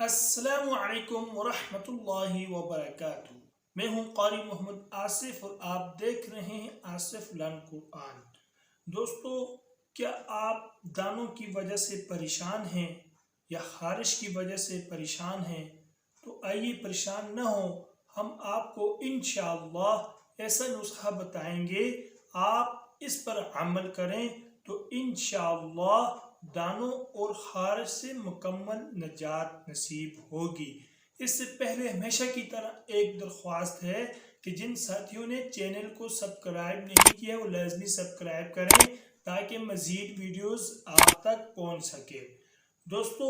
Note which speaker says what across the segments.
Speaker 1: السلام علیکم ورحمۃ اللہ وبرکاتہ۔ میں ہوں قاری محمد آصف اور آپ دیکھ رہے ہیں آصف لرن قرآن۔ دوستو، کیا آپ دانوں کی وجہ سے پریشان ہیں یا خارش کی وجہ سے پریشان ہیں؟ تو آئیے پریشان نہ ہوں، ہم آپ کو انشاءاللہ ایسا نسخہ بتائیں گے، آپ اس پر عمل کریں تو انشاءاللہ دانوں اور خارش سے مکمل نجات نصیب ہوگی۔ اس سے پہلے ہمیشہ کی طرح ایک درخواست ہے کہ جن ساتھیوں نے چینل کو سبسکرائب نہیں کیا وہ لازمی سبسکرائب کریں تاکہ مزید ویڈیوز آپ تک پہنچ سکے۔ دوستو،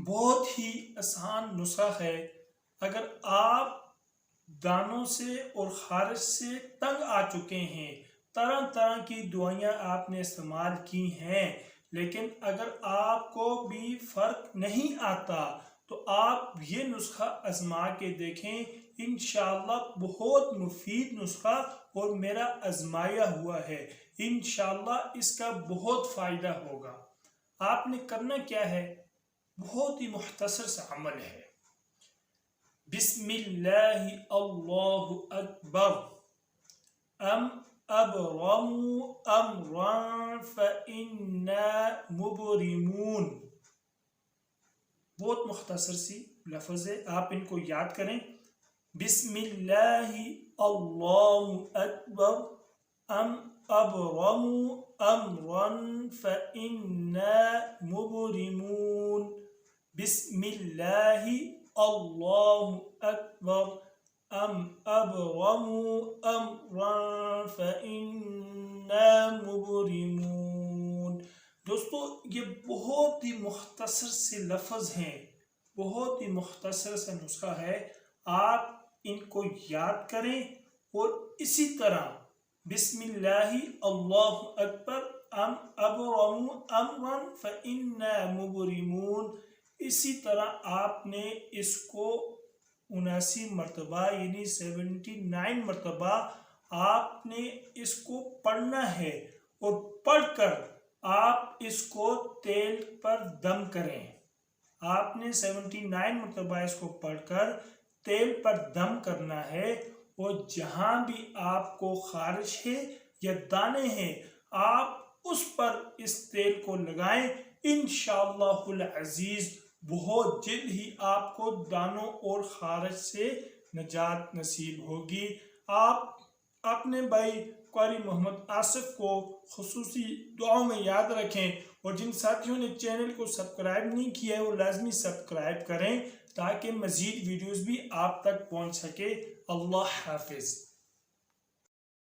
Speaker 1: بہت ہی آسان نسخہ ہے۔ اگر آپ دانوں سے اور خارش سے تنگ آ چکے ہیں، طرح طرح کی دوائیاں آپ نے استعمال کی ہیں، لیکن اگر آپ کو بھی فرق نہیں آتا تو آپ یہ نسخہ آزما کے دیکھیں، انشاءاللہ بہت مفید نسخہ اور میرا آزمایا ہوا ہے، انشاءاللہ اس کا بہت فائدہ ہوگا۔ آپ نے کرنا کیا ہے؟ بہت ہی مختصر سا عمل ہے۔ بسم اللہ اللہ اکبر، ابرموا امرا فإنا مبرمون۔ بہت مختصر سی لفظ ہے، آپ ان کو یاد کریں۔ بسم اللہ اللہ اکبر، ابرموا امرا فإنا مبرمون۔ بسم اللہ اللہ اکبر، ابرموا امرا فإنا مبرمون۔ دوستو، یہ بہت ہی مختصر سے لفظ ہیں، بہت ہی مختصر سے نسخہ ہے، آپ ان کو یاد کریں اور اسی طرح بسم اللہ اللہ اکبر، ابرموا امرا فإنا مبرمون، اسی طرح آپ نے اس کو 79 مرتبہ یعنی 79 مرتبہ آپ نے اس کو پڑھنا ہے، اور پڑھ کر آپ اس کو تیل پر دم کریں۔ آپ نے 79 مرتبہ اس کو پڑھ کر تیل پر دم کرنا ہے، اور جہاں بھی آپ کو خارش ہے یا دانے ہیں آپ اس پر اس تیل کو لگائیں، انشاءاللہ العزیز بہت جلد ہی آپ کو دانوں اور خارش سے نجات نصیب ہوگی۔ آپ اپنے بھائی قاری محمد آصف کو خصوصی دعاؤں میں یاد رکھیں، اور جن ساتھیوں نے چینل کو سبسکرائب نہیں کیا ہے وہ لازمی سبسکرائب کریں تاکہ مزید ویڈیوز بھی آپ تک پہنچ سکے۔ اللہ حافظ۔